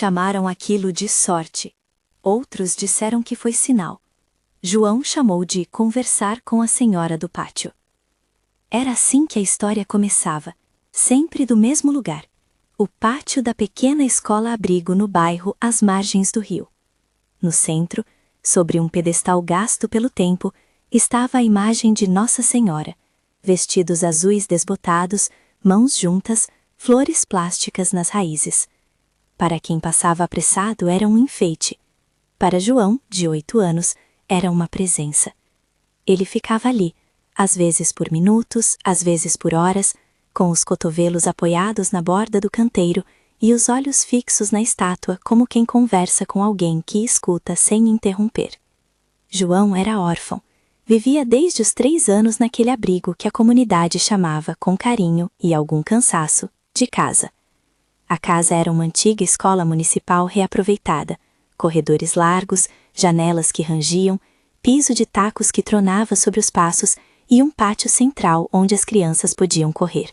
chamaram aquilo de sorte. Outros disseram que foi sinal. João chamou de conversar com a senhora do pátio. Era assim que a história começava, sempre do mesmo lugar, o pátio da pequena escola-abrigo no bairro às margens do rio. No centro, sobre um pedestal gasto pelo tempo, estava a imagem de Nossa Senhora, vestidos azuis desbotados, mãos juntas, flores plásticas nas raízes. Para quem passava apressado era um enfeite. Para João, de 8 anos, era uma presença. Ele ficava ali, às vezes por minutos, às vezes por horas, com os cotovelos apoiados na borda do canteiro e os olhos fixos na estátua como quem conversa com alguém que escuta sem interromper. João era órfão. Vivia desde os 3 anos naquele abrigo que a comunidade chamava, com carinho e algum cansaço, de casa. A casa era uma antiga escola municipal reaproveitada, corredores largos, janelas que rangiam, piso de tacos que tronava sobre os passos e um pátio central onde as crianças podiam correr.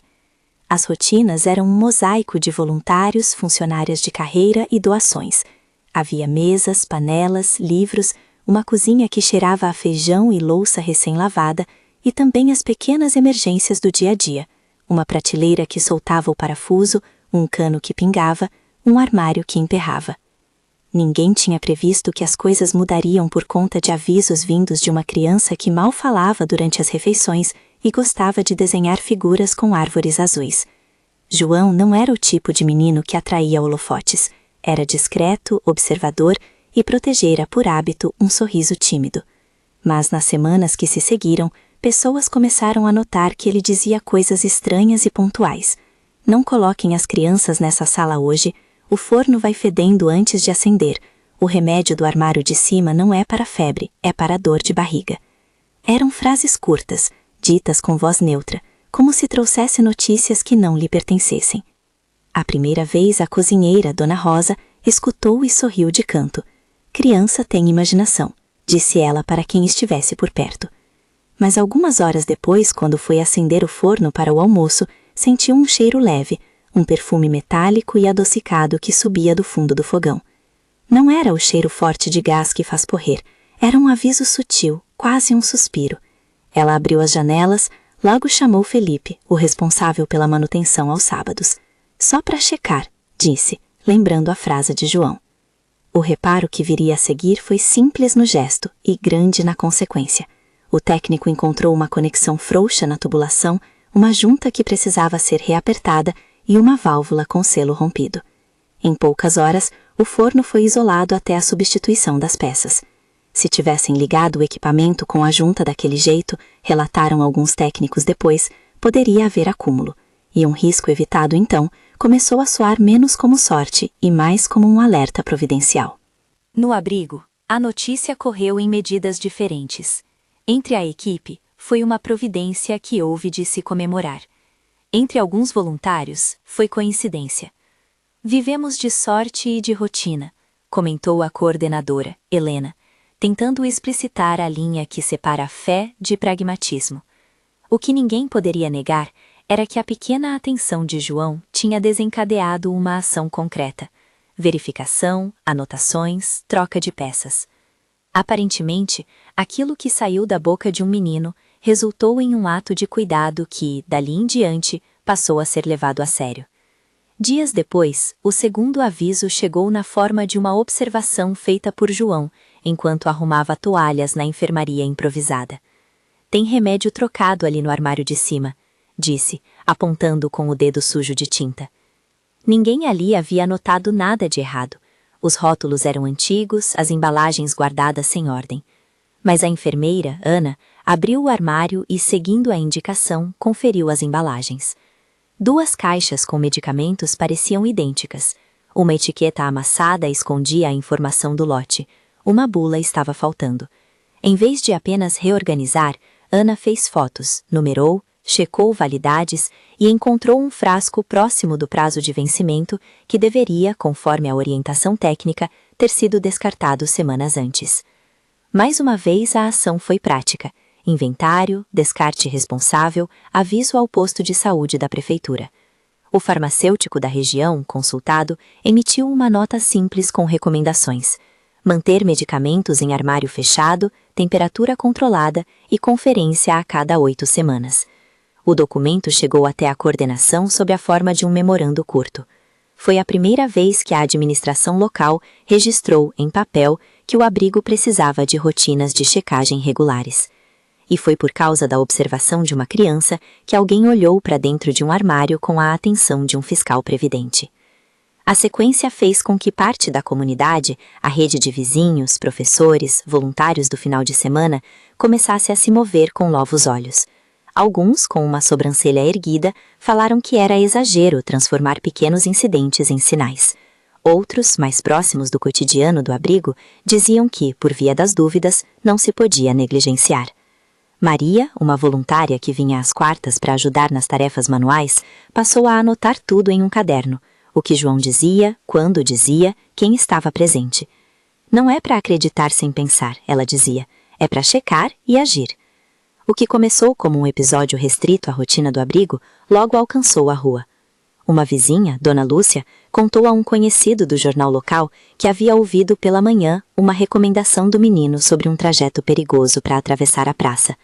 As rotinas eram um mosaico de voluntários, funcionárias de carreira e doações. Havia mesas, panelas, livros, uma cozinha que cheirava a feijão e louça recém-lavada e também as pequenas emergências do dia a dia, uma prateleira que soltava o parafuso, um cano que pingava, um armário que emperrava. Ninguém tinha previsto que as coisas mudariam por conta de avisos vindos de uma criança que mal falava durante as refeições e gostava de desenhar figuras com árvores azuis. João não era o tipo de menino que atraía holofotes. Era discreto, observador e protegera por hábito um sorriso tímido. Mas nas semanas que se seguiram, pessoas começaram a notar que ele dizia coisas estranhas e pontuais. Não coloquem as crianças nessa sala hoje, o forno vai fedendo antes de acender, o remédio do armário de cima não é para febre, é para dor de barriga. Eram frases curtas, ditas com voz neutra, como se trouxesse notícias que não lhe pertencessem. A primeira vez a cozinheira, Dona Rosa, escutou e sorriu de canto. Criança tem imaginação, disse ela para quem estivesse por perto. Mas algumas horas depois, quando foi acender o forno para o almoço, sentiu um cheiro leve, um perfume metálico e adocicado que subia do fundo do fogão. Não era o cheiro forte de gás que faz correr, era um aviso sutil, quase um suspiro. Ela abriu as janelas, logo chamou Felipe, o responsável pela manutenção aos sábados. Só para checar, disse, lembrando a frase de João. O reparo que viria a seguir foi simples no gesto e grande na consequência. O técnico encontrou uma conexão frouxa na tubulação, uma junta que precisava ser reapertada e uma válvula com selo rompido. Em poucas horas, o forno foi isolado até a substituição das peças. Se tivessem ligado o equipamento com a junta daquele jeito, relataram alguns técnicos depois, poderia haver acúmulo. E um risco evitado então começou a soar menos como sorte e mais como um alerta providencial. No abrigo, a notícia correu em medidas diferentes. Entre a equipe, foi uma providência que houve de se comemorar. Entre alguns voluntários, foi coincidência. Vivemos de sorte e de rotina, comentou a coordenadora, Helena, tentando explicitar a linha que separa a fé de pragmatismo. O que ninguém poderia negar era que a pequena atenção de João tinha desencadeado uma ação concreta. Verificação, anotações, troca de peças. Aparentemente, aquilo que saiu da boca de um menino resultou em um ato de cuidado que, dali em diante, passou a ser levado a sério. Dias depois, o segundo aviso chegou na forma de uma observação feita por João, enquanto arrumava toalhas na enfermaria improvisada. Tem remédio trocado ali no armário de cima, disse, apontando com o dedo sujo de tinta. Ninguém ali havia notado nada de errado. Os rótulos eram antigos, as embalagens guardadas sem ordem. Mas a enfermeira, Ana, abriu o armário e, seguindo a indicação, conferiu as embalagens. 2 caixas com medicamentos pareciam idênticas. Uma etiqueta amassada escondia a informação do lote. Uma bula estava faltando. Em vez de apenas reorganizar, Ana fez fotos, numerou, checou validades e encontrou um frasco próximo do prazo de vencimento que deveria, conforme a orientação técnica, ter sido descartado semanas antes. Mais uma vez a ação foi prática. Inventário, descarte responsável, aviso ao posto de saúde da prefeitura. O farmacêutico da região, consultado, emitiu uma nota simples com recomendações: manter medicamentos em armário fechado, temperatura controlada e conferência a cada 8 semanas. O documento chegou até a coordenação sob a forma de um memorando curto. Foi a primeira vez que a administração local registrou, em papel, que o abrigo precisava de rotinas de checagem regulares. E foi por causa da observação de uma criança que alguém olhou para dentro de um armário com a atenção de um fiscal previdente. A sequência fez com que parte da comunidade, a rede de vizinhos, professores, voluntários do final de semana, começasse a se mover com novos olhos. Alguns, com uma sobrancelha erguida, falaram que era exagero transformar pequenos incidentes em sinais. Outros, mais próximos do cotidiano do abrigo, diziam que, por via das dúvidas, não se podia negligenciar. Maria, uma voluntária que vinha às quartas para ajudar nas tarefas manuais, passou a anotar tudo em um caderno: o que João dizia, quando dizia, quem estava presente. Não é para acreditar sem pensar, ela dizia, é para checar e agir. O que começou como um episódio restrito à rotina do abrigo, logo alcançou a rua. Uma vizinha, Dona Lúcia, contou a um conhecido do jornal local que havia ouvido pela manhã uma recomendação do menino sobre um trajeto perigoso para atravessar a praça.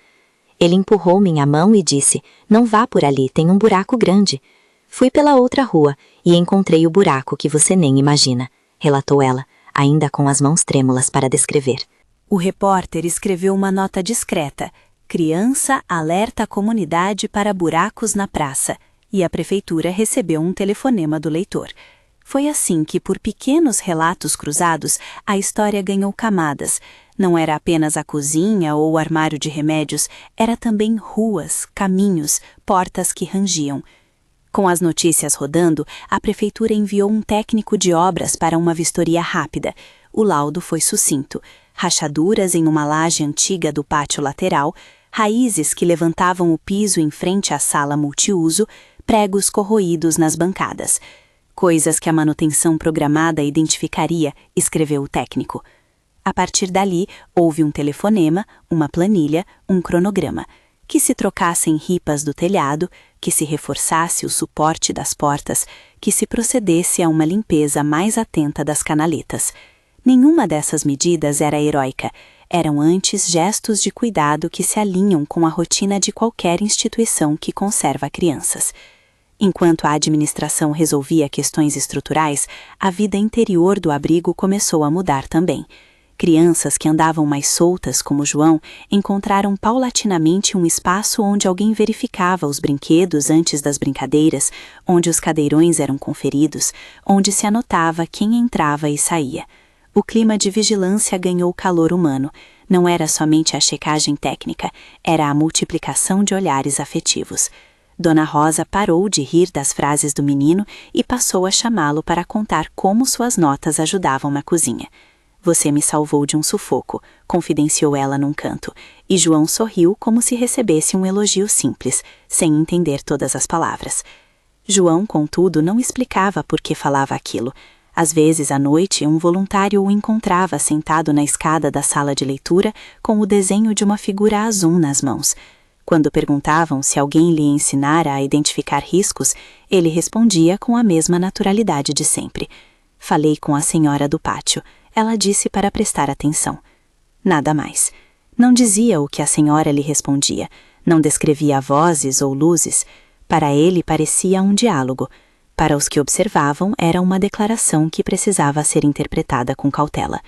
Ele empurrou minha mão e disse: "Não vá por ali, tem um buraco grande." "Fui pela outra rua e encontrei o buraco que você nem imagina", relatou ela, ainda com as mãos trêmulas para descrever. O repórter escreveu uma nota discreta: "Criança alerta a comunidade para buracos na praça", e a prefeitura recebeu um telefonema do leitor. Foi assim que, por pequenos relatos cruzados, a história ganhou camadas. Não era apenas a cozinha ou o armário de remédios, era também ruas, caminhos, portas que rangiam. Com as notícias rodando, a prefeitura enviou um técnico de obras para uma vistoria rápida. O laudo foi sucinto: rachaduras em uma laje antiga do pátio lateral, raízes que levantavam o piso em frente à sala multiuso, pregos corroídos nas bancadas. Coisas que a manutenção programada identificaria, escreveu o técnico. A partir dali, houve um telefonema, uma planilha, um cronograma. Que se trocassem ripas do telhado, que se reforçasse o suporte das portas, que se procedesse a uma limpeza mais atenta das canaletas. Nenhuma dessas medidas era heróica. Eram antes gestos de cuidado que se alinham com a rotina de qualquer instituição que conserva crianças. Enquanto a administração resolvia questões estruturais, a vida interior do abrigo começou a mudar também. Crianças que andavam mais soltas, como João, encontraram paulatinamente um espaço onde alguém verificava os brinquedos antes das brincadeiras, onde os cadeirões eram conferidos, onde se anotava quem entrava e saía. O clima de vigilância ganhou calor humano. Não era somente a checagem técnica, era a multiplicação de olhares afetivos. Dona Rosa parou de rir das frases do menino e passou a chamá-lo para contar como suas notas ajudavam na cozinha. "Você me salvou de um sufoco", confidenciou ela num canto, e João sorriu como se recebesse um elogio simples, sem entender todas as palavras. João, contudo, não explicava por que falava aquilo. Às vezes, à noite, um voluntário o encontrava sentado na escada da sala de leitura com o desenho de uma figura azul nas mãos. Quando perguntavam se alguém lhe ensinara a identificar riscos, ele respondia com a mesma naturalidade de sempre: "Falei com a senhora do pátio. Ela disse para prestar atenção." Nada mais. Não dizia o que a senhora lhe respondia, não descrevia vozes ou luzes. Para ele parecia um diálogo. Para os que observavam, era uma declaração que precisava ser interpretada com cautela.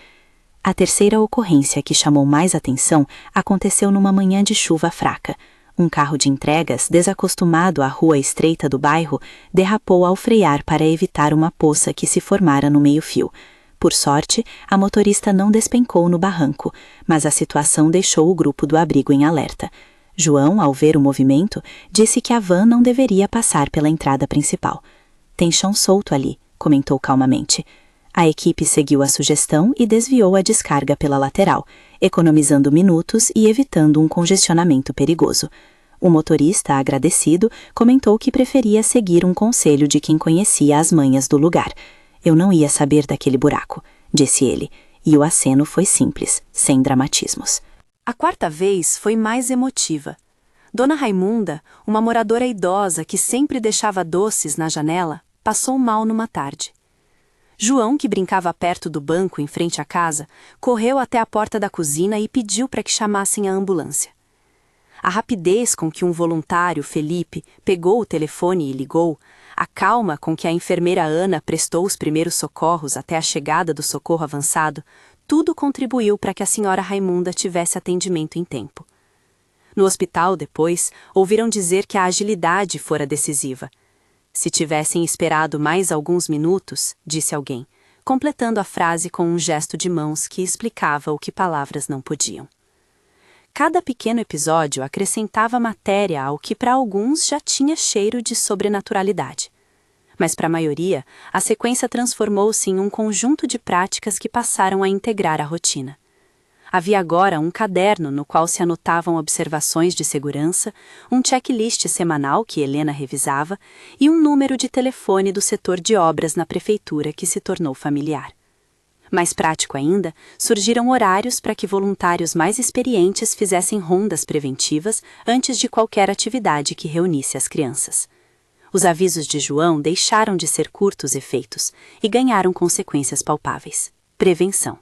A terceira ocorrência que chamou mais atenção aconteceu numa manhã de chuva fraca. Um carro de entregas, desacostumado à rua estreita do bairro, derrapou ao frear para evitar uma poça que se formara no meio-fio. Por sorte, a motorista não despencou no barranco, mas a situação deixou o grupo do abrigo em alerta. João, ao ver o movimento, disse que a van não deveria passar pela entrada principal. "Tem chão solto ali", comentou calmamente. A equipe seguiu a sugestão e desviou a descarga pela lateral, economizando minutos e evitando um congestionamento perigoso. O motorista, agradecido, comentou que preferia seguir um conselho de quem conhecia as manhas do lugar. "Eu não ia saber daquele buraco", disse ele, e o aceno foi simples, sem dramatismos. A quarta vez foi mais emotiva. Dona Raimunda, uma moradora idosa que sempre deixava doces na janela, passou mal numa tarde. João, que brincava perto do banco em frente à casa, correu até a porta da cozinha e pediu para que chamassem a ambulância. A rapidez com que um voluntário, Felipe, pegou o telefone e ligou, a calma com que a enfermeira Ana prestou os primeiros socorros até a chegada do socorro avançado, tudo contribuiu para que a senhora Raimunda tivesse atendimento em tempo. No hospital, depois, ouviram dizer que a agilidade fora decisiva. Se tivessem esperado mais alguns minutos, disse alguém, completando a frase com um gesto de mãos que explicava o que palavras não podiam. Cada pequeno episódio acrescentava matéria ao que para alguns já tinha cheiro de sobrenaturalidade. Mas para a maioria, a sequência transformou-se em um conjunto de práticas que passaram a integrar a rotina. Havia agora um caderno no qual se anotavam observações de segurança, um checklist semanal que Helena revisava e um número de telefone do setor de obras na prefeitura que se tornou familiar. Mais prático ainda, surgiram horários para que voluntários mais experientes fizessem rondas preventivas antes de qualquer atividade que reunisse as crianças. Os avisos de João deixaram de ser curtos efeitos e ganharam consequências palpáveis. Prevenção.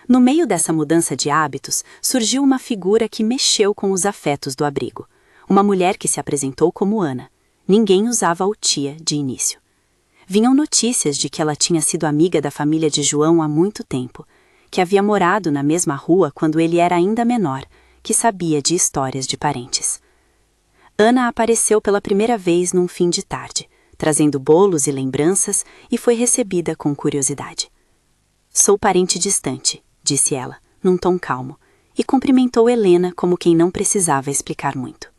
No meio dessa mudança de hábitos, surgiu uma figura que mexeu com os afetos do abrigo. Uma mulher que se apresentou como Ana. Ninguém usava o tia de início. Vinham notícias de que ela tinha sido amiga da família de João há muito tempo, que havia morado na mesma rua quando ele era ainda menor, que sabia de histórias de parentes. Ana apareceu pela primeira vez num fim de tarde, trazendo bolos e lembranças, e foi recebida com curiosidade. "Sou parente distante", disse ela, num tom calmo, e cumprimentou Helena como quem não precisava explicar muito.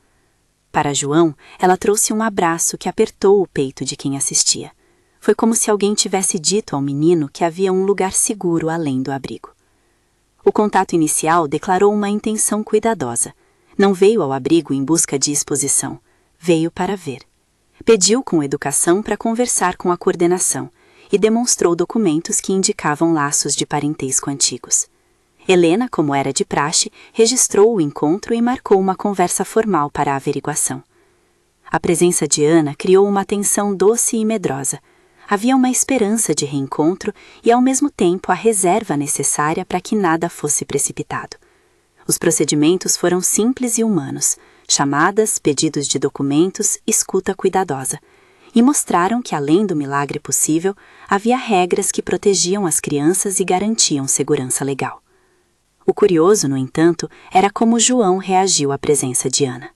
Para João, ela trouxe um abraço que apertou o peito de quem assistia. Foi como se alguém tivesse dito ao menino que havia um lugar seguro além do abrigo. O contato inicial declarou uma intenção cuidadosa. Não veio ao abrigo em busca de exposição, veio para ver. Pediu com educação para conversar com a coordenação e demonstrou documentos que indicavam laços de parentesco antigos. Helena, como era de praxe, registrou o encontro e marcou uma conversa formal para a averiguação. A presença de Ana criou uma tensão doce e medrosa. Havia uma esperança de reencontro e, ao mesmo tempo, a reserva necessária para que nada fosse precipitado. Os procedimentos foram simples e humanos: chamadas, pedidos de documentos, escuta cuidadosa. E mostraram que, além do milagre possível, havia regras que protegiam as crianças e garantiam segurança legal. O curioso, no entanto, era como João reagiu à presença de Ana.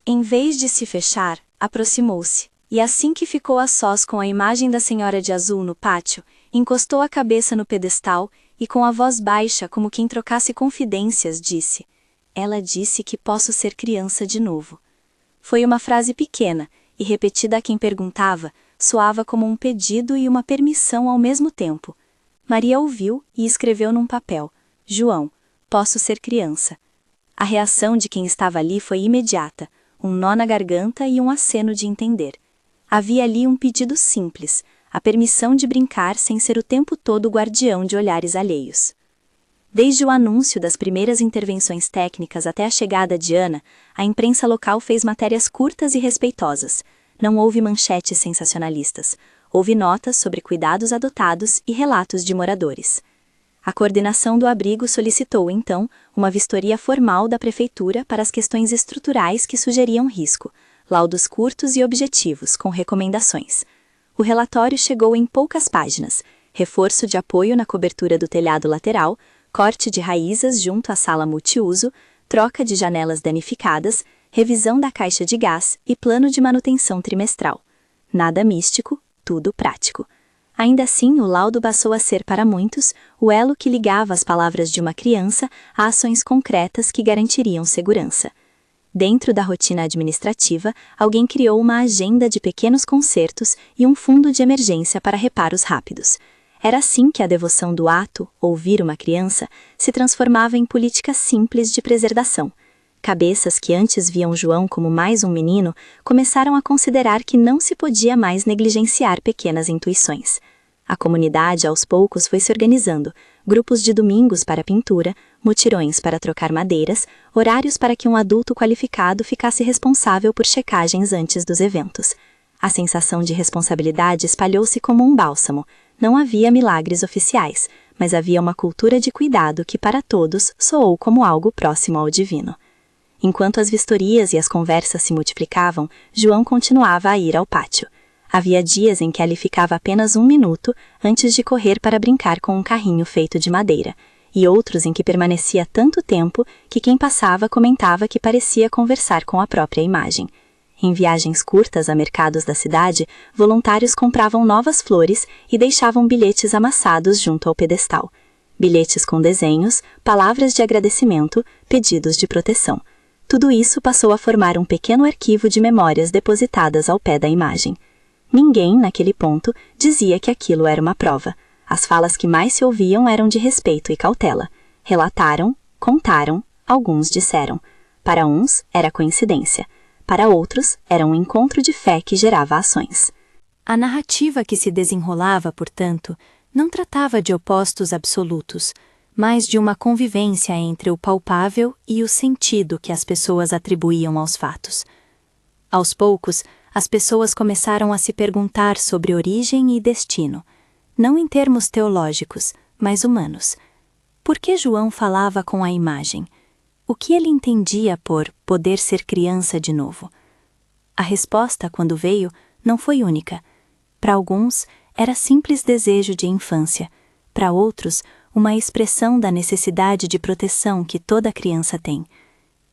Em vez de se fechar, aproximou-se, e assim que ficou a sós com a imagem da senhora de azul no pátio, encostou a cabeça no pedestal e, com a voz baixa como quem trocasse confidências, disse: "Ela disse que posso ser criança de novo." Foi uma frase pequena, e repetida a quem perguntava, soava como um pedido e uma permissão ao mesmo tempo. Maria ouviu e escreveu num papel: "João, posso ser criança." A reação de quem estava ali foi imediata, um nó na garganta e um aceno de entender. Havia ali um pedido simples, a permissão de brincar sem ser o tempo todo o guardião de olhares alheios. Desde o anúncio das primeiras intervenções técnicas até a chegada de Ana, a imprensa local fez matérias curtas e respeitosas. Não houve manchetes sensacionalistas. Houve notas sobre cuidados adotados e relatos de moradores. A coordenação do abrigo solicitou, então, uma vistoria formal da prefeitura para as questões estruturais que sugeriam risco, laudos curtos e objetivos, com recomendações. O relatório chegou em poucas páginas: reforço de apoio na cobertura do telhado lateral, corte de raízes junto à sala multiuso, troca de janelas danificadas, revisão da caixa de gás e plano de manutenção trimestral. Nada místico, tudo prático. Ainda assim, o laudo passou a ser para muitos o elo que ligava as palavras de uma criança a ações concretas que garantiriam segurança. Dentro da rotina administrativa, alguém criou uma agenda de pequenos consertos e um fundo de emergência para reparos rápidos. Era assim que a devoção do ato, ouvir uma criança, se transformava em política simples de preservação. Cabeças que antes viam João como mais um menino, começaram a considerar que não se podia mais negligenciar pequenas intuições. A comunidade, aos poucos, foi se organizando, grupos de domingos para pintura, mutirões para trocar madeiras, horários para que um adulto qualificado ficasse responsável por checagens antes dos eventos. A sensação de responsabilidade espalhou-se como um bálsamo. Não havia milagres oficiais, mas havia uma cultura de cuidado que para todos soou como algo próximo ao divino. Enquanto as vistorias e as conversas se multiplicavam, João continuava a ir ao pátio. Havia dias em que ali ficava apenas 1 minuto antes de correr para brincar com um carrinho feito de madeira, e outros em que permanecia tanto tempo que quem passava comentava que parecia conversar com a própria imagem. Em viagens curtas a mercados da cidade, voluntários compravam novas flores e deixavam bilhetes amassados junto ao pedestal. Bilhetes com desenhos, palavras de agradecimento, pedidos de proteção. Tudo isso passou a formar um pequeno arquivo de memórias depositadas ao pé da imagem. Ninguém, naquele ponto, dizia que aquilo era uma prova. As falas que mais se ouviam eram de respeito e cautela. Relataram, contaram, alguns disseram. Para uns, era coincidência. Para outros, era um encontro de fé que gerava ações. A narrativa que se desenrolava, portanto, não tratava de opostos absolutos, mas de uma convivência entre o palpável e o sentido que as pessoas atribuíam aos fatos. Aos poucos, as pessoas começaram a se perguntar sobre origem e destino, não em termos teológicos, mas humanos. Por que João falava com a imagem? O que ele entendia por poder ser criança de novo? A resposta, quando veio, não foi única. Para alguns, era simples desejo de infância. Para outros, uma expressão da necessidade de proteção que toda criança tem.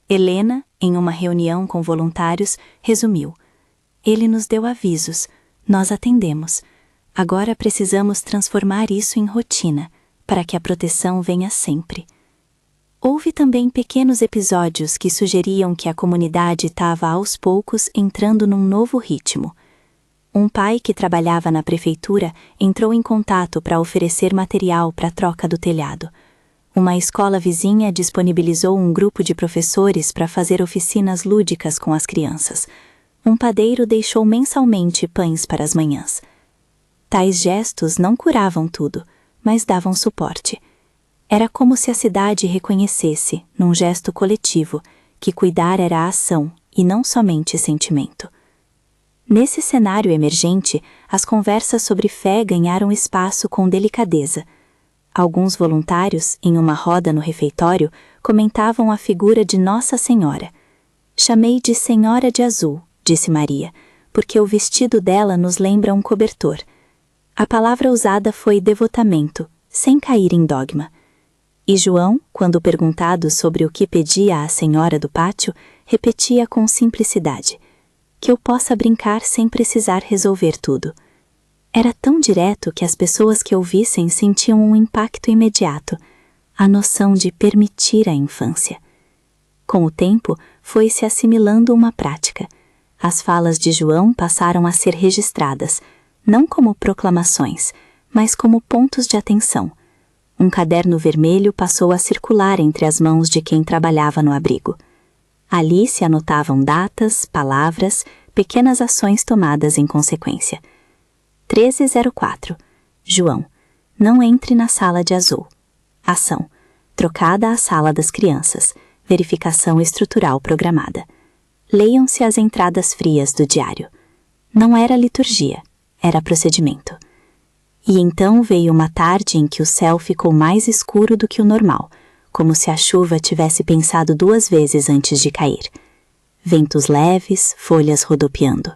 Helena, em uma reunião com voluntários, resumiu: ele nos deu avisos, nós atendemos. Agora precisamos transformar isso em rotina, para que a proteção venha sempre. Houve também pequenos episódios que sugeriam que a comunidade estava aos poucos entrando num novo ritmo. Um pai que trabalhava na prefeitura entrou em contato para oferecer material para a troca do telhado. Uma escola vizinha disponibilizou um grupo de professores para fazer oficinas lúdicas com as crianças. Um padeiro deixou mensalmente pães para as manhãs. Tais gestos não curavam tudo, mas davam suporte. Era como se a cidade reconhecesse, num gesto coletivo, que cuidar era ação e não somente sentimento. Nesse cenário emergente, as conversas sobre fé ganharam espaço com delicadeza. Alguns voluntários, em uma roda no refeitório, comentavam a figura de Nossa Senhora. "Chamei de Senhora de Azul", disse Maria, "porque o vestido dela nos lembra um cobertor." A palavra usada foi devotamento, sem cair em dogma. E João, quando perguntado sobre o que pedia à senhora do pátio, repetia com simplicidade: que eu possa brincar sem precisar resolver tudo. Era tão direto que as pessoas que ouvissem sentiam um impacto imediato, a noção de permitir a infância. Com o tempo, foi-se assimilando uma prática. As falas de João passaram a ser registradas, não como proclamações, mas como pontos de atenção. Um caderno vermelho passou a circular entre as mãos de quem trabalhava no abrigo. Ali se anotavam datas, palavras, pequenas ações tomadas em consequência. 1304. João. Não entre na sala de azul. Ação. Trocada à sala das crianças. Verificação estrutural programada. Leiam-se as entradas frias do diário. Não era liturgia, era procedimento. E então veio uma tarde em que o céu ficou mais escuro do que o normal, como se a chuva tivesse pensado 2 vezes antes de cair. Ventos leves, folhas rodopiando.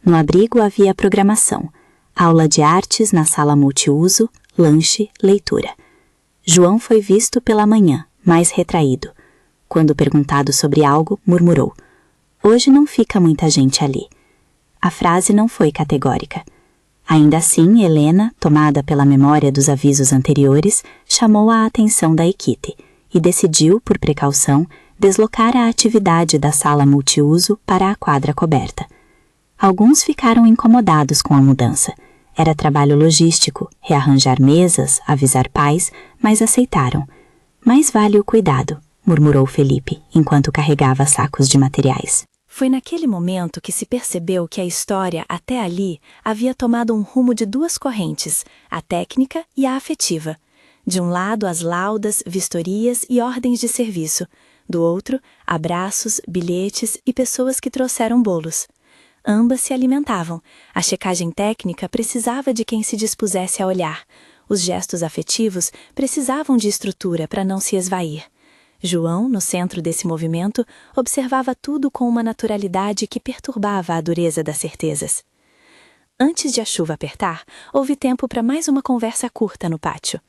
No abrigo havia programação, aula de artes na sala multiuso, lanche, leitura. João foi visto pela manhã, mais retraído. Quando perguntado sobre algo, murmurou: "Hoje não fica muita gente ali." A frase não foi categórica. Ainda assim, Helena, tomada pela memória dos avisos anteriores, chamou a atenção da equipe e decidiu, por precaução, deslocar a atividade da sala multiuso para a quadra coberta. Alguns ficaram incomodados com a mudança. Era trabalho logístico, rearranjar mesas, avisar pais, mas aceitaram. "Mais vale o cuidado", murmurou Felipe, enquanto carregava sacos de materiais. Foi naquele momento que se percebeu que a história, até ali, havia tomado um rumo de 2 correntes, a técnica e a afetiva. De um lado, as laudas, vistorias e ordens de serviço. Do outro, abraços, bilhetes e pessoas que trouxeram bolos. Ambas se alimentavam. A checagem técnica precisava de quem se dispusesse a olhar. Os gestos afetivos precisavam de estrutura para não se esvair. João, no centro desse movimento, observava tudo com uma naturalidade que perturbava a dureza das certezas. Antes de a chuva apertar, houve tempo para mais uma conversa curta no pátio.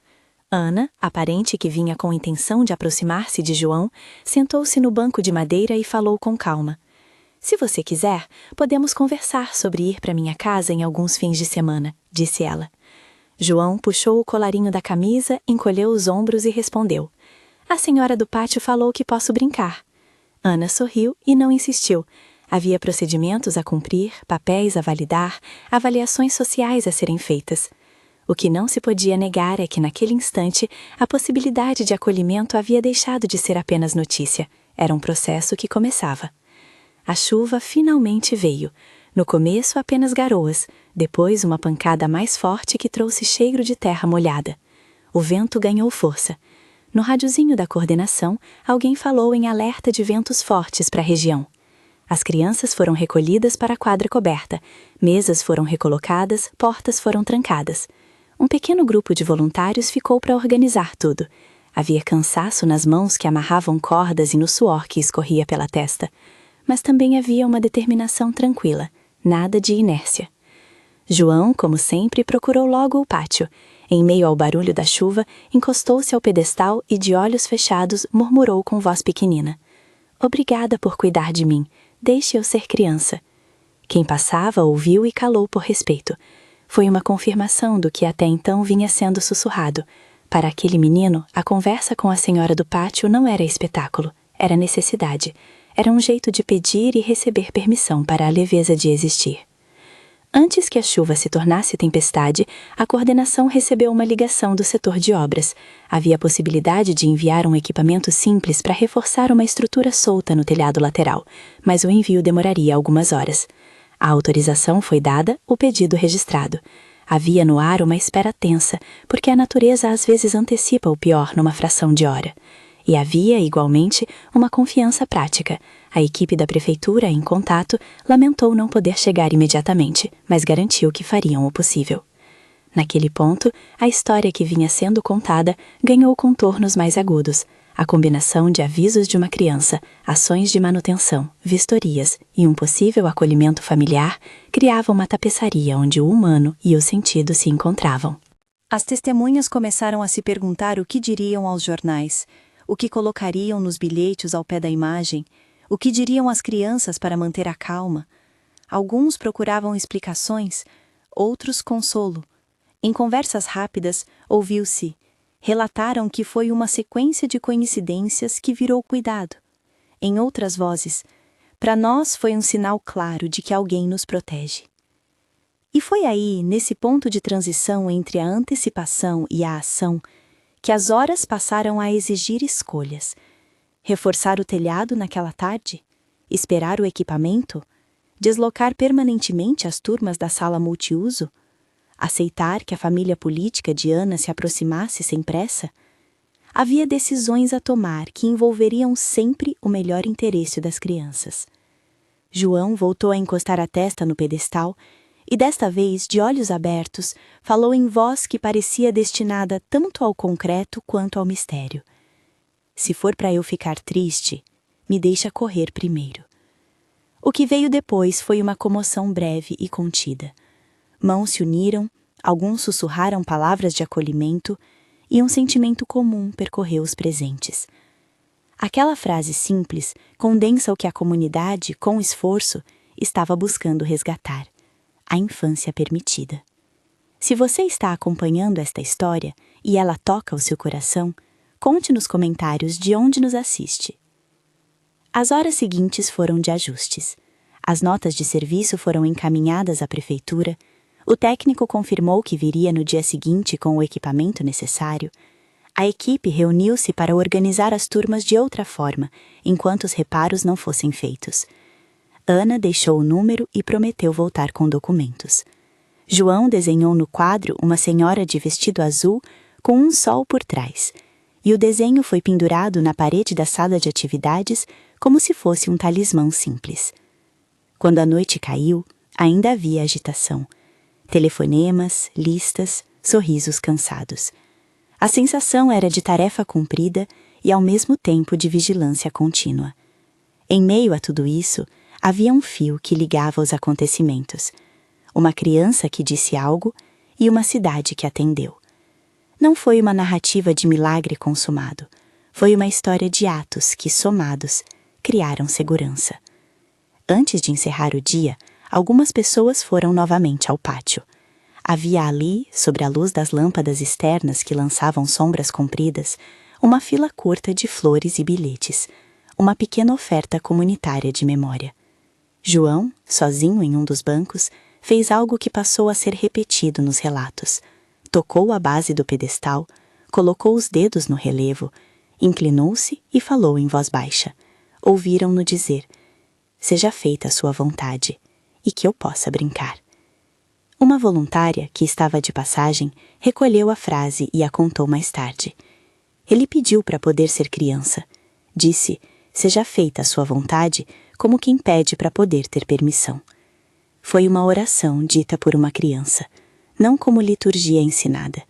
Ana, aparente que vinha com intenção de aproximar-se de João, sentou-se no banco de madeira e falou com calma. "Se você quiser, podemos conversar sobre ir para minha casa em alguns fins de semana", disse ela. João puxou o colarinho da camisa, encolheu os ombros e respondeu. "A senhora do pátio falou que posso brincar." Ana sorriu e não insistiu. Havia procedimentos a cumprir, papéis a validar, avaliações sociais a serem feitas. O que não se podia negar é que, naquele instante, a possibilidade de acolhimento havia deixado de ser apenas notícia. Era um processo que começava. A chuva finalmente veio. No começo, apenas garoas, depois uma pancada mais forte que trouxe cheiro de terra molhada. O vento ganhou força. No radiozinho da coordenação, alguém falou em alerta de ventos fortes para a região. As crianças foram recolhidas para a quadra coberta, mesas foram recolocadas, portas foram trancadas. Um pequeno grupo de voluntários ficou para organizar tudo. Havia cansaço nas mãos que amarravam cordas e no suor que escorria pela testa. Mas também havia uma determinação tranquila, nada de inércia. João, como sempre, procurou logo o pátio. Em meio ao barulho da chuva, encostou-se ao pedestal e, de olhos fechados, murmurou com voz pequenina. "Obrigada por cuidar de mim. Deixe eu ser criança." Quem passava ouviu e calou por respeito. Foi uma confirmação do que até então vinha sendo sussurrado. Para aquele menino, a conversa com a senhora do pátio não era espetáculo, era necessidade. Era um jeito de pedir e receber permissão para a leveza de existir. Antes que a chuva se tornasse tempestade, a coordenação recebeu uma ligação do setor de obras. Havia a possibilidade de enviar um equipamento simples para reforçar uma estrutura solta no telhado lateral, mas o envio demoraria algumas horas. A autorização foi dada, o pedido registrado. Havia no ar uma espera tensa, porque a natureza às vezes antecipa o pior numa fração de hora. E havia, igualmente, uma confiança prática. A equipe da prefeitura, em contato, lamentou não poder chegar imediatamente, mas garantiu que fariam o possível. Naquele ponto, a história que vinha sendo contada ganhou contornos mais agudos. A combinação de avisos de uma criança, ações de manutenção, vistorias e um possível acolhimento familiar criava uma tapeçaria onde o humano e o sentido se encontravam. As testemunhas começaram a se perguntar o que diriam aos jornais, o que colocariam nos bilhetes ao pé da imagem, o que diriam às crianças para manter a calma. Alguns procuravam explicações, outros consolo. Em conversas rápidas, ouviu-se: relataram que foi uma sequência de coincidências que virou cuidado. Em outras vozes, para nós foi um sinal claro de que alguém nos protege. E foi aí, nesse ponto de transição entre a antecipação e a ação, que as horas passaram a exigir escolhas. Reforçar o telhado naquela tarde? Esperar o equipamento? Deslocar permanentemente as turmas da sala multiuso? Aceitar que a família política de Ana se aproximasse sem pressa? Havia decisões a tomar que envolveriam sempre o melhor interesse das crianças. João voltou a encostar a testa no pedestal e, desta vez, de olhos abertos, falou em voz que parecia destinada tanto ao concreto quanto ao mistério. "Se for para eu ficar triste, me deixa correr primeiro." O que veio depois foi uma comoção breve e contida. Mãos se uniram, alguns sussurraram palavras de acolhimento e um sentimento comum percorreu os presentes. Aquela frase simples condensa o que a comunidade, com esforço, estava buscando resgatar: a infância permitida. Se você está acompanhando esta história e ela toca o seu coração, conte nos comentários de onde nos assiste. As horas seguintes foram de ajustes. As notas de serviço foram encaminhadas à prefeitura, o técnico confirmou que viria no dia seguinte com o equipamento necessário. A equipe reuniu-se para organizar as turmas de outra forma, enquanto os reparos não fossem feitos. Ana deixou o número e prometeu voltar com documentos. João desenhou no quadro uma senhora de vestido azul com um sol por trás, e o desenho foi pendurado na parede da sala de atividades como se fosse um talismã simples. Quando a noite caiu, ainda havia agitação. Telefonemas, listas, sorrisos cansados. A sensação era de tarefa cumprida e ao mesmo tempo de vigilância contínua. Em meio a tudo isso, havia um fio que ligava os acontecimentos. Uma criança que disse algo e uma cidade que atendeu. Não foi uma narrativa de milagre consumado. Foi uma história de atos que, somados, criaram segurança. Antes de encerrar o dia, algumas pessoas foram novamente ao pátio. Havia ali, sobre a luz das lâmpadas externas que lançavam sombras compridas, uma fila curta de flores e bilhetes, uma pequena oferta comunitária de memória. João, sozinho em um dos bancos, fez algo que passou a ser repetido nos relatos. Tocou a base do pedestal, colocou os dedos no relevo, inclinou-se e falou em voz baixa. Ouviram-no dizer: "Seja feita a sua vontade, e que eu possa brincar." Uma voluntária, que estava de passagem, recolheu a frase e a contou mais tarde. Ele pediu para poder ser criança. Disse: "Seja feita a sua vontade", como quem pede para poder ter permissão. Foi uma oração dita por uma criança, não como liturgia ensinada,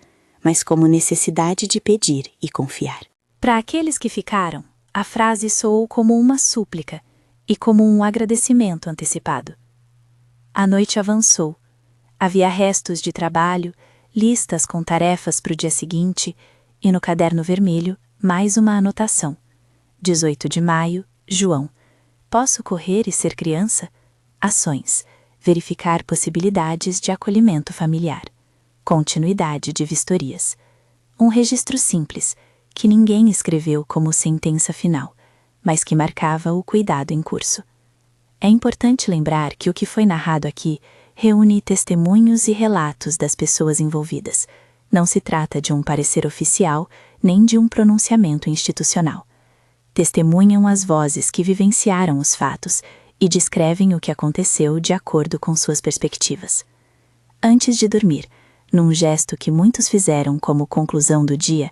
mas como necessidade de pedir e confiar. Para aqueles que ficaram, a frase soou como uma súplica e como um agradecimento antecipado. A noite avançou. Havia restos de trabalho, listas com tarefas para o dia seguinte e no caderno vermelho mais uma anotação. 18 de maio, João. Posso correr e ser criança? Ações. Verificar possibilidades de acolhimento familiar. Continuidade de vistorias. Um registro simples, que ninguém escreveu como sentença final, mas que marcava o cuidado em curso. É importante lembrar que o que foi narrado aqui reúne testemunhos e relatos das pessoas envolvidas. Não se trata de um parecer oficial, nem de um pronunciamento institucional. Testemunham as vozes que vivenciaram os fatos e descrevem o que aconteceu de acordo com suas perspectivas. Antes de dormir, num gesto que muitos fizeram como conclusão do dia,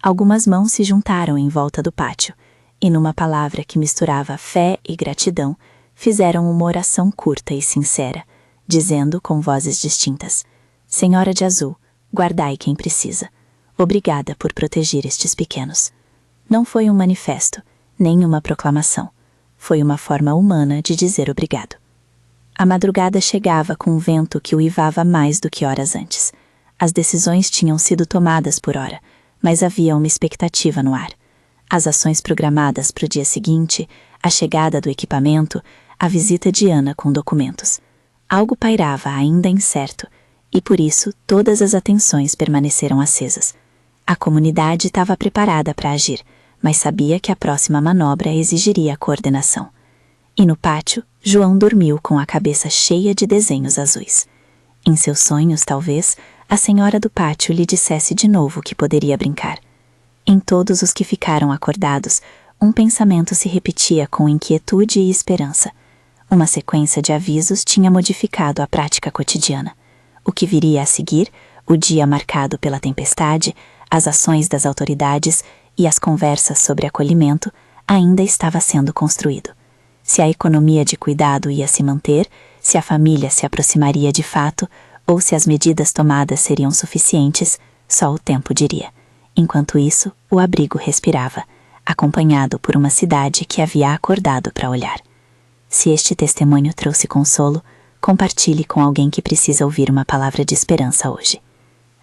algumas mãos se juntaram em volta do pátio e, numa palavra que misturava fé e gratidão, fizeram uma oração curta e sincera, dizendo com vozes distintas: "Senhora de Azul, guardai quem precisa. Obrigada por proteger estes pequenos." Não foi um manifesto, nem uma proclamação. Foi uma forma humana de dizer obrigado. A madrugada chegava com um vento que uivava mais do que horas antes. As decisões tinham sido tomadas por hora, mas havia uma expectativa no ar. As ações programadas para o dia seguinte, a chegada do equipamento, a visita de Ana com documentos. Algo pairava ainda incerto, e por isso todas as atenções permaneceram acesas. A comunidade estava preparada para agir, mas sabia que a próxima manobra exigiria coordenação. E no pátio, João dormiu com a cabeça cheia de desenhos azuis. Em seus sonhos, talvez, a senhora do pátio lhe dissesse de novo que poderia brincar. Em todos os que ficaram acordados, um pensamento se repetia com inquietude e esperança. Uma sequência de avisos tinha modificado a prática cotidiana. O que viria a seguir, o dia marcado pela tempestade, as ações das autoridades e as conversas sobre acolhimento, ainda estava sendo construído. Se a economia de cuidado ia se manter, se a família se aproximaria de fato, ou se as medidas tomadas seriam suficientes, só o tempo diria. Enquanto isso, o abrigo respirava, acompanhado por uma cidade que havia acordado para olhar. Se este testemunho trouxe consolo, compartilhe com alguém que precisa ouvir uma palavra de esperança hoje.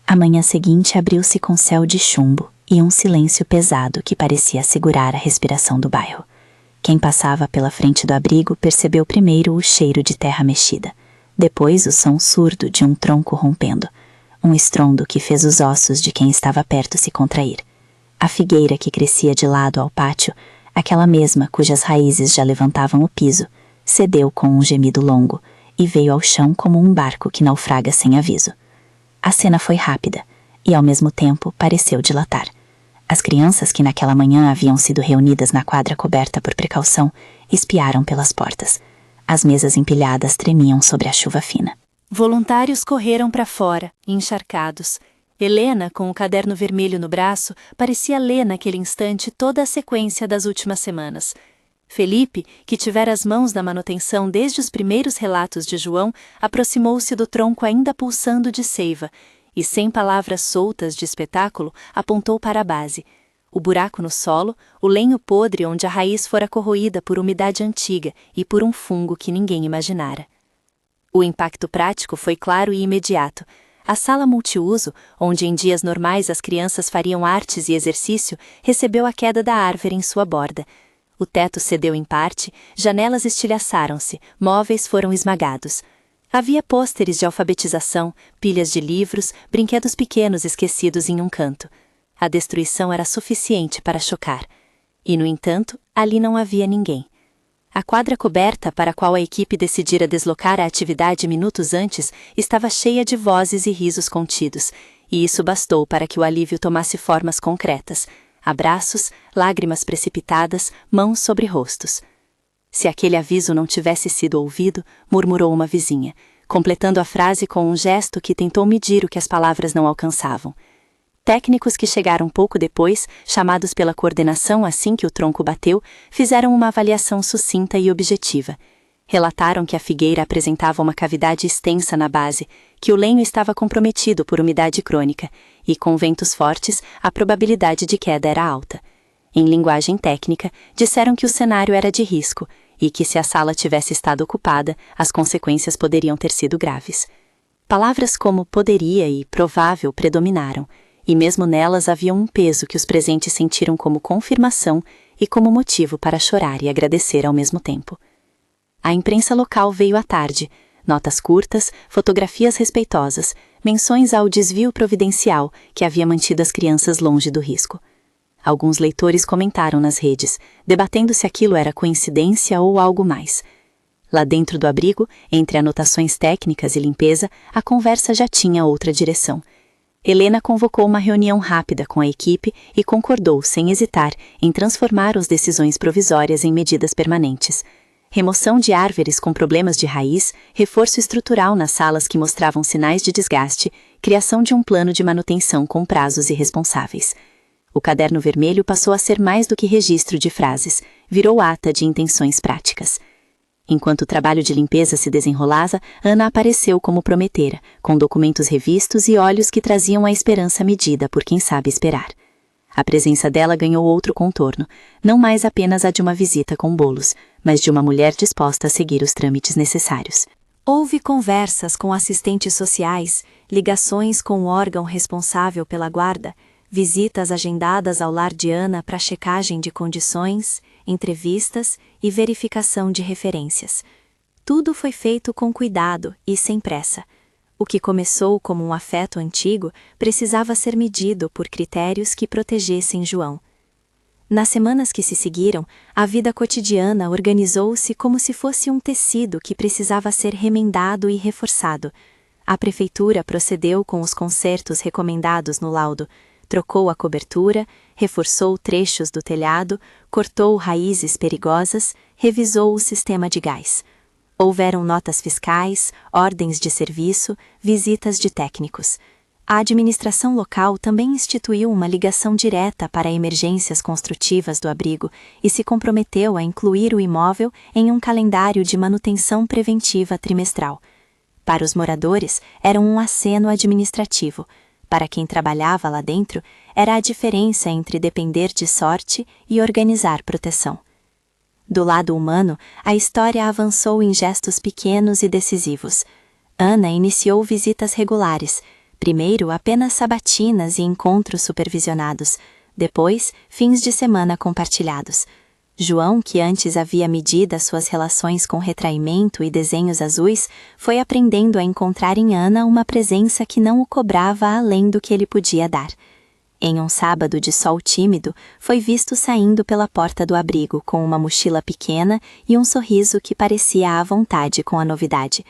A manhã seguinte abriu-se com céu de chumbo e um silêncio pesado que parecia segurar a respiração do bairro. Quem passava pela frente do abrigo percebeu primeiro o cheiro de terra mexida, depois o som surdo de um tronco rompendo, um estrondo que fez os ossos de quem estava perto se contrair. A figueira que crescia de lado ao pátio, aquela mesma cujas raízes já levantavam o piso, cedeu com um gemido longo e veio ao chão como um barco que naufraga sem aviso. A cena foi rápida e, ao mesmo tempo, pareceu dilatar. As crianças que naquela manhã haviam sido reunidas na quadra coberta por precaução espiaram pelas portas. As mesas empilhadas tremiam sobre a chuva fina. Voluntários correram para fora, encharcados, Helena, com o caderno vermelho no braço, parecia ler naquele instante toda a sequência das últimas semanas. Felipe, que tivera as mãos na manutenção desde os primeiros relatos de João, aproximou-se do tronco ainda pulsando de seiva, e sem palavras soltas de espetáculo, apontou para a base. O buraco no solo, o lenho podre onde a raiz fora corroída por umidade antiga e por um fungo que ninguém imaginara. O impacto prático foi claro e imediato. A sala multiuso, onde em dias normais as crianças fariam artes e exercício, recebeu a queda da árvore em sua borda. O teto cedeu em parte, janelas estilhaçaram-se, móveis foram esmagados. Havia pôsteres de alfabetização, pilhas de livros, brinquedos pequenos esquecidos em um canto. A destruição era suficiente para chocar. E, no entanto, ali não havia ninguém. A quadra coberta para a qual a equipe decidira deslocar a atividade minutos antes estava cheia de vozes e risos contidos, e isso bastou para que o alívio tomasse formas concretas. Abraços, lágrimas precipitadas, mãos sobre rostos. Se aquele aviso não tivesse sido ouvido, murmurou uma vizinha, completando a frase com um gesto que tentou medir o que as palavras não alcançavam. Técnicos que chegaram pouco depois, chamados pela coordenação assim que o tronco bateu, fizeram uma avaliação sucinta e objetiva. Relataram que a figueira apresentava uma cavidade extensa na base, que o lenho estava comprometido por umidade crônica, e com ventos fortes, a probabilidade de queda era alta. Em linguagem técnica, disseram que o cenário era de risco, e que se a sala tivesse estado ocupada, as consequências poderiam ter sido graves. Palavras como poderia e provável predominaram, e mesmo nelas havia um peso que os presentes sentiram como confirmação e como motivo para chorar e agradecer ao mesmo tempo. A imprensa local veio à tarde, notas curtas, fotografias respeitosas, menções ao desvio providencial que havia mantido as crianças longe do risco. Alguns leitores comentaram nas redes, debatendo se aquilo era coincidência ou algo mais. Lá dentro do abrigo, entre anotações técnicas e limpeza, a conversa já tinha outra direção. Helena convocou uma reunião rápida com a equipe e concordou, sem hesitar, em transformar as decisões provisórias em medidas permanentes. Remoção de árvores com problemas de raiz, reforço estrutural nas salas que mostravam sinais de desgaste, criação de um plano de manutenção com prazos irresponsáveis. O caderno vermelho passou a ser mais do que registro de frases, virou ata de intenções práticas. Enquanto o trabalho de limpeza se desenrolava, Ana apareceu como prometera, com documentos revistos e olhos que traziam a esperança medida por quem sabe esperar. A presença dela ganhou outro contorno, não mais apenas a de uma visita com bolos, mas de uma mulher disposta a seguir os trâmites necessários. Houve conversas com assistentes sociais, ligações com o órgão responsável pela guarda, visitas agendadas ao lar de Ana para checagem de condições, entrevistas e verificação de referências. Tudo foi feito com cuidado e sem pressa. O que começou como um afeto antigo precisava ser medido por critérios que protegessem João. Nas semanas que se seguiram, a vida cotidiana organizou-se como se fosse um tecido que precisava ser remendado e reforçado. A prefeitura procedeu com os consertos recomendados no laudo, trocou a cobertura, reforçou trechos do telhado, cortou raízes perigosas, revisou o sistema de gás. Houveram notas fiscais, ordens de serviço, visitas de técnicos. A administração local também instituiu uma ligação direta para emergências construtivas do abrigo e se comprometeu a incluir o imóvel em um calendário de manutenção preventiva trimestral. Para os moradores, era um aceno administrativo. Para quem trabalhava lá dentro, era a diferença entre depender de sorte e organizar proteção. Do lado humano, a história avançou em gestos pequenos e decisivos. Ana iniciou visitas regulares, primeiro apenas sabatinas e encontros supervisionados, depois fins de semana compartilhados. João, que antes havia medido suas relações com retraimento e desenhos azuis, foi aprendendo a encontrar em Ana uma presença que não o cobrava além do que ele podia dar. Em um sábado de sol tímido, foi visto saindo pela porta do abrigo com uma mochila pequena e um sorriso que parecia à vontade com a novidade.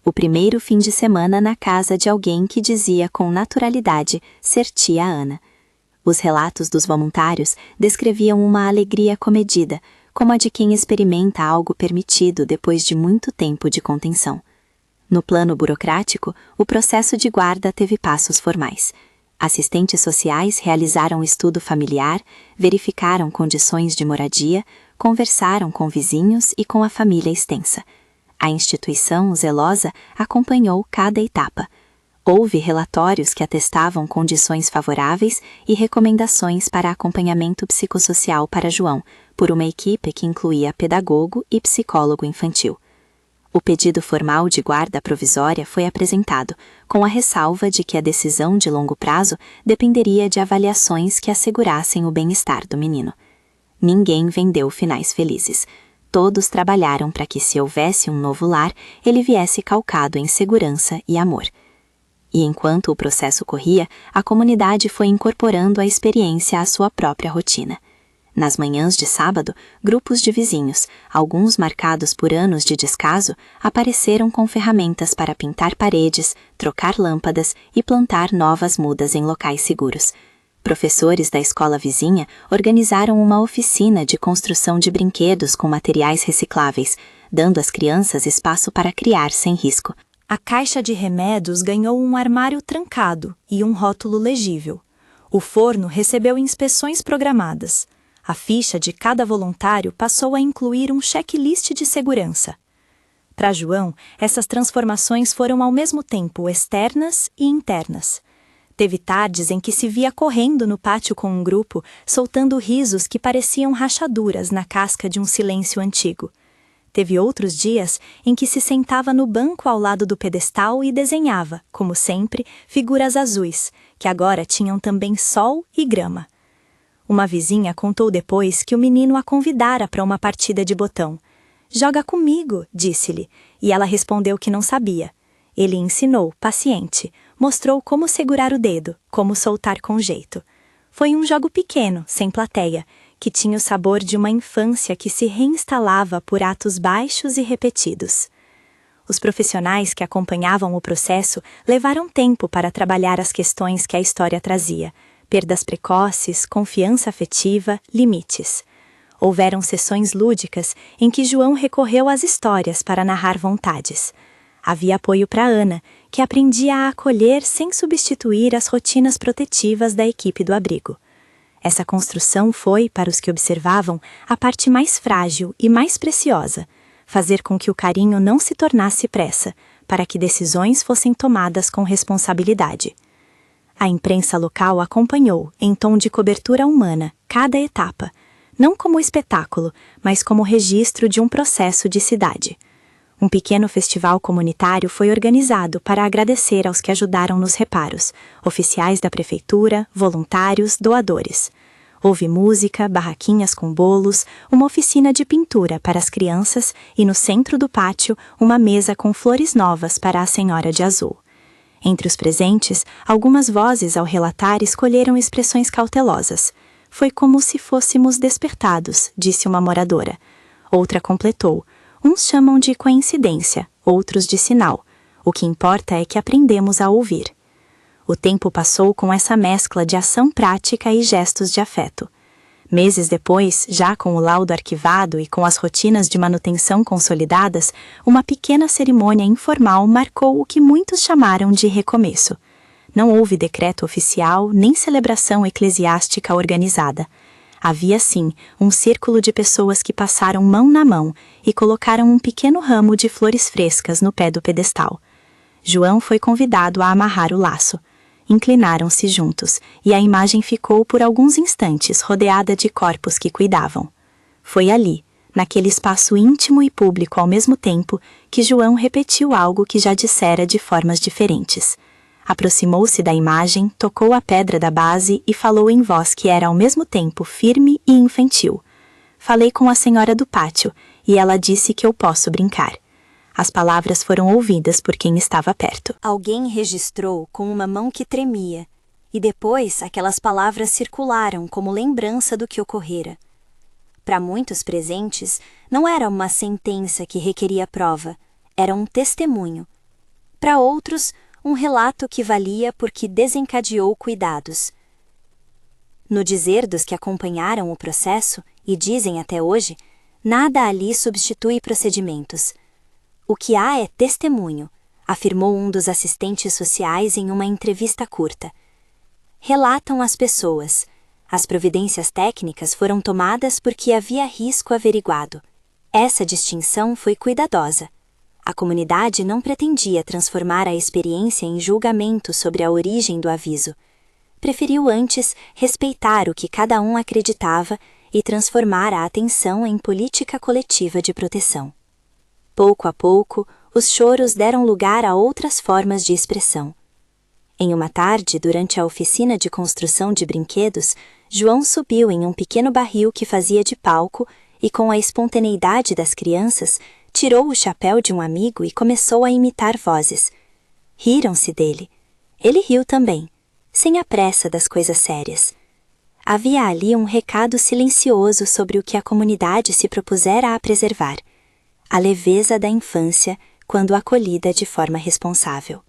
O primeiro fim de semana na casa de alguém que dizia com naturalidade ser tia Ana. Os relatos dos voluntários descreviam uma alegria comedida, como a de quem experimenta algo permitido depois de muito tempo de contenção. No plano burocrático, o processo de guarda teve passos formais. Assistentes sociais realizaram estudo familiar, verificaram condições de moradia, conversaram com vizinhos e com a família extensa. A instituição zelosa acompanhou cada etapa. Houve relatórios que atestavam condições favoráveis e recomendações para acompanhamento psicossocial para João, por uma equipe que incluía pedagogo e psicólogo infantil. O pedido formal de guarda provisória foi apresentado, com a ressalva de que a decisão de longo prazo dependeria de avaliações que assegurassem o bem-estar do menino. Ninguém vendeu finais felizes. Todos trabalharam para que, se houvesse um novo lar, ele viesse calcado em segurança e amor. E enquanto o processo corria, a comunidade foi incorporando a experiência à sua própria rotina. Nas manhãs de sábado, grupos de vizinhos, alguns marcados por anos de descaso, apareceram com ferramentas para pintar paredes, trocar lâmpadas e plantar novas mudas em locais seguros. Professores da escola vizinha organizaram uma oficina de construção de brinquedos com materiais recicláveis, dando às crianças espaço para criar sem risco. A caixa de remédios ganhou um armário trancado e um rótulo legível. O forno recebeu inspeções programadas. A ficha de cada voluntário passou a incluir um checklist de segurança. Para João, essas transformações foram ao mesmo tempo externas e internas. Teve tardes em que se via correndo no pátio com um grupo, soltando risos que pareciam rachaduras na casca de um silêncio antigo. Teve outros dias em que se sentava no banco ao lado do pedestal e desenhava, como sempre, figuras azuis, que agora tinham também sol e grama. Uma vizinha contou depois que o menino a convidara para uma partida de botão. "Joga comigo", disse-lhe, e ela respondeu que não sabia. Ele ensinou, paciente, mostrou como segurar o dedo, como soltar com jeito. Foi um jogo pequeno, sem plateia, que tinha o sabor de uma infância que se reinstalava por atos baixos e repetidos. Os profissionais que acompanhavam o processo levaram tempo para trabalhar as questões que a história trazia: perdas precoces, confiança afetiva, limites. Houveram sessões lúdicas em que João recorreu às histórias para narrar vontades. Havia apoio para Ana, que aprendia a acolher sem substituir as rotinas protetivas da equipe do abrigo. Essa construção foi, para os que observavam, a parte mais frágil e mais preciosa, fazer com que o carinho não se tornasse pressa, para que decisões fossem tomadas com responsabilidade. A imprensa local acompanhou, em tom de cobertura humana, cada etapa, não como espetáculo, mas como registro de um processo de cidade. Um pequeno festival comunitário foi organizado para agradecer aos que ajudaram nos reparos, oficiais da prefeitura, voluntários, doadores. Houve música, barraquinhas com bolos, uma oficina de pintura para as crianças e, no centro do pátio, uma mesa com flores novas para a Senhora de Azul. Entre os presentes, algumas vozes ao relatar escolheram expressões cautelosas. "Foi como se fôssemos despertados", disse uma moradora. Outra completou: "Uns chamam de coincidência, outros de sinal. O que importa é que aprendemos a ouvir." O tempo passou com essa mescla de ação prática e gestos de afeto. Meses depois, já com o laudo arquivado e com as rotinas de manutenção consolidadas, uma pequena cerimônia informal marcou o que muitos chamaram de recomeço. Não houve decreto oficial nem celebração eclesiástica organizada. Havia, sim, um círculo de pessoas que passaram mão na mão e colocaram um pequeno ramo de flores frescas no pé do pedestal. João foi convidado a amarrar o laço. Inclinaram-se juntos, e a imagem ficou por alguns instantes rodeada de corpos que cuidavam. Foi ali, naquele espaço íntimo e público ao mesmo tempo, que João repetiu algo que já dissera de formas diferentes. Aproximou-se da imagem, tocou a pedra da base e falou em voz que era ao mesmo tempo firme e infantil. "Falei com a senhora do pátio, e ela disse que eu posso brincar." As palavras foram ouvidas por quem estava perto. Alguém registrou com uma mão que tremia, e depois aquelas palavras circularam como lembrança do que ocorrera. Para muitos presentes, não era uma sentença que requeria prova, era um testemunho. Para outros, um relato que valia porque desencadeou cuidados. No dizer dos que acompanharam o processo, e dizem até hoje, nada ali substitui procedimentos. "O que há é testemunho", afirmou um dos assistentes sociais em uma entrevista curta. relatam as pessoas. As providências técnicas foram tomadas porque havia risco averiguado. Essa distinção foi cuidadosa. A comunidade não pretendia transformar a experiência em julgamento sobre a origem do aviso. Preferiu antes respeitar o que cada um acreditava e transformar a atenção em política coletiva de proteção. Pouco a pouco, os choros deram lugar a outras formas de expressão. Em uma tarde, durante a oficina de construção de brinquedos, João subiu em um pequeno barril que fazia de palco e, com a espontaneidade das crianças, tirou o chapéu de um amigo e começou a imitar vozes. Riram-se dele. Ele riu também, sem a pressa das coisas sérias. Havia ali um recado silencioso sobre o que a comunidade se propusera a preservar: a leveza da infância quando acolhida de forma responsável.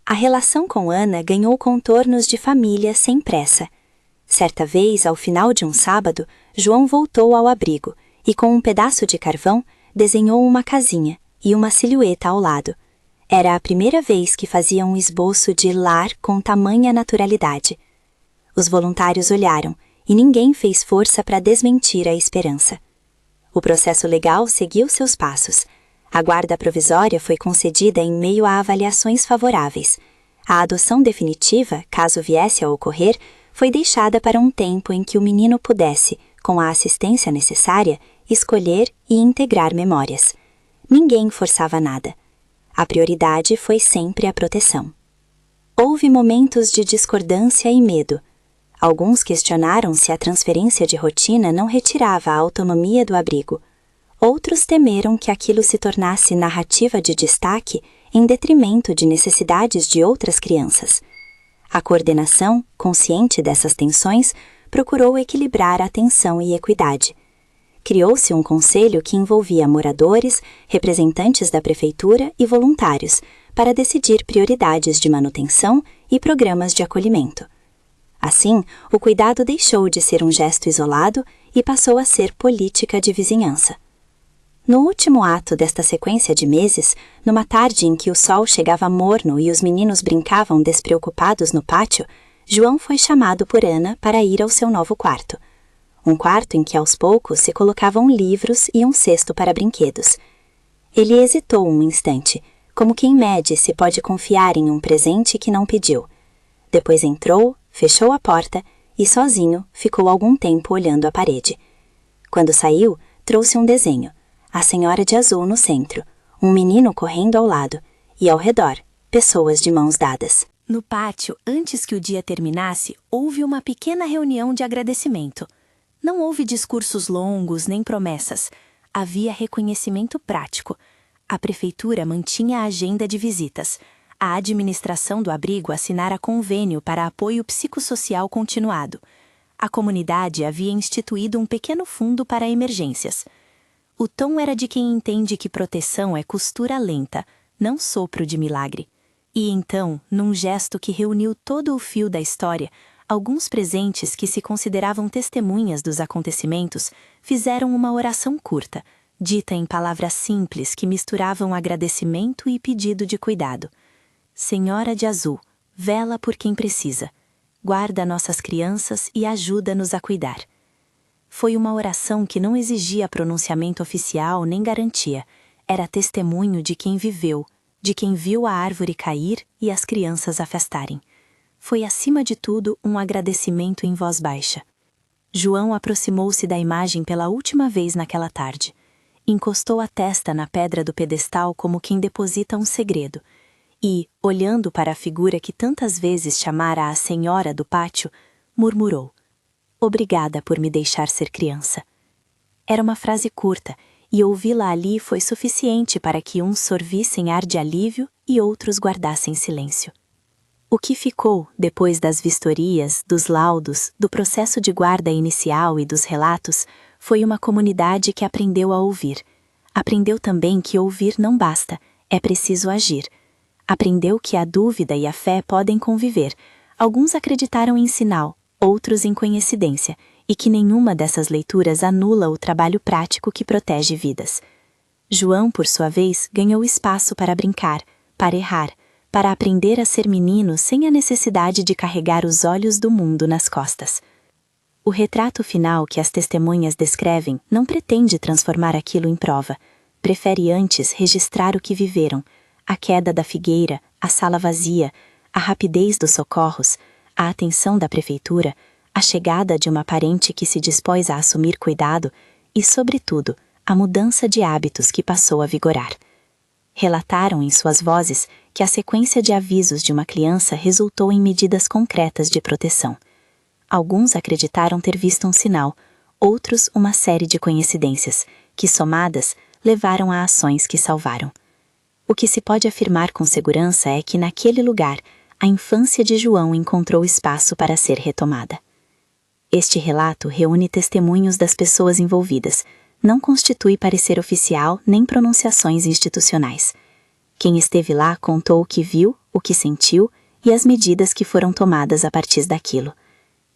A relação com Ana ganhou contornos de família sem pressa. Certa vez, ao final de um sábado, João voltou ao abrigo e, com um pedaço de carvão, desenhou uma casinha e uma silhueta ao lado. Era a primeira vez que fazia um esboço de lar com tamanha naturalidade. Os voluntários olharam e ninguém fez força para desmentir a esperança. O processo legal seguiu seus passos. A guarda provisória foi concedida em meio a avaliações favoráveis. A adoção definitiva, caso viesse a ocorrer, foi deixada para um tempo em que o menino pudesse, com a assistência necessária, escolher e integrar memórias. Ninguém forçava nada. A prioridade foi sempre a proteção. Houve momentos de discordância e medo. Alguns questionaram se a transferência de rotina não retirava a autonomia do abrigo. Outros temeram que aquilo se tornasse narrativa de destaque em detrimento de necessidades de outras crianças. A coordenação, consciente dessas tensões, procurou equilibrar atenção e equidade. Criou-se um conselho que envolvia moradores, representantes da prefeitura e voluntários, para decidir prioridades de manutenção e programas de acolhimento. Assim, o cuidado deixou de ser um gesto isolado e passou a ser política de vizinhança. No último ato desta sequência de meses, numa tarde em que o sol chegava morno e os meninos brincavam despreocupados no pátio, João foi chamado por Ana para ir ao seu novo quarto. Um quarto em que aos poucos se colocavam livros e um cesto para brinquedos. Ele hesitou um instante, como quem mede se pode confiar em um presente que não pediu. Depois entrou, fechou a porta e, sozinho, ficou algum tempo olhando a parede. Quando saiu, trouxe um desenho: a senhora de azul no centro, um menino correndo ao lado, e ao redor, pessoas de mãos dadas. No pátio, antes que o dia terminasse, houve uma pequena reunião de agradecimento. Não houve discursos longos nem promessas. Havia reconhecimento prático. A prefeitura mantinha a agenda de visitas. A administração do abrigo assinara convênio para apoio psicossocial continuado. A comunidade havia instituído um pequeno fundo para emergências. O tom era de quem entende que proteção é costura lenta, não sopro de milagre. E então, num gesto que reuniu todo o fio da história, alguns presentes que se consideravam testemunhas dos acontecimentos fizeram uma oração curta, dita em palavras simples que misturavam agradecimento e pedido de cuidado. Senhora de Azul, vela por quem precisa. Guarda nossas crianças e ajuda-nos a cuidar. Foi uma oração que não exigia pronunciamento oficial nem garantia. Era testemunho de quem viveu, de quem viu a árvore cair e as crianças a festarem. Foi, acima de tudo, um agradecimento em voz baixa. João aproximou-se da imagem pela última vez naquela tarde. Encostou a testa na pedra do pedestal como quem deposita um segredo. E, olhando para a figura que tantas vezes chamara a senhora do pátio, murmurou: Obrigada por me deixar ser criança. Era uma frase curta, e ouvi-la ali foi suficiente para que uns sorvissem ar de alívio e outros guardassem silêncio. O que ficou, depois das vistorias, dos laudos, do processo de guarda inicial e dos relatos, foi uma comunidade que aprendeu a ouvir. Aprendeu também que ouvir não basta, é preciso agir. Aprendeu que a dúvida e a fé podem conviver. Alguns acreditaram em sinal, outros em coincidência, e que nenhuma dessas leituras anula o trabalho prático que protege vidas. João, por sua vez, ganhou espaço para brincar, para errar, para aprender a ser menino sem a necessidade de carregar os olhos do mundo nas costas. O retrato final que as testemunhas descrevem não pretende transformar aquilo em prova. Prefere antes registrar o que viveram: a queda da figueira, a sala vazia, a rapidez dos socorros, a atenção da prefeitura, a chegada de uma parente que se dispôs a assumir cuidado e, sobretudo, a mudança de hábitos que passou a vigorar. Relataram em suas vozes que a sequência de avisos de uma criança resultou em medidas concretas de proteção. Alguns acreditaram ter visto um sinal, outros uma série de coincidências, que somadas levaram a ações que salvaram. O que se pode afirmar com segurança é que naquele lugar a infância de João encontrou espaço para ser retomada. Este relato reúne testemunhos das pessoas envolvidas, não constitui parecer oficial nem pronunciações institucionais. Quem esteve lá contou o que viu, o que sentiu e as medidas que foram tomadas a partir daquilo.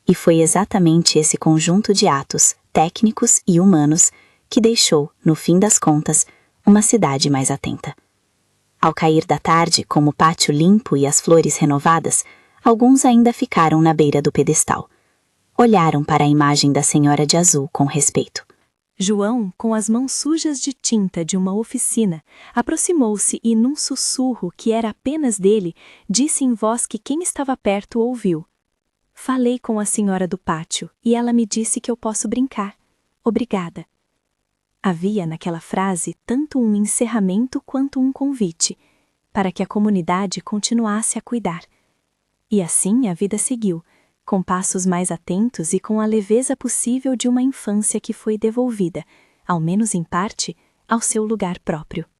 E foi exatamente esse conjunto de atos, técnicos e humanos, que deixou, no fim das contas, uma cidade mais atenta. Ao cair da tarde, com o pátio limpo e as flores renovadas, alguns ainda ficaram na beira do pedestal. Olharam para a imagem da Senhora de Azul com respeito. João, com as mãos sujas de tinta de uma oficina, aproximou-se e, num sussurro que era apenas dele, disse em voz que quem estava perto ouviu: "Falei com a senhora do pátio e ela me disse que eu posso brincar. Obrigada." Havia naquela frase tanto um encerramento quanto um convite, para que a comunidade continuasse a cuidar. E assim a vida seguiu, com passos mais atentos e com a leveza possível de uma infância que foi devolvida, ao menos em parte, ao seu lugar próprio.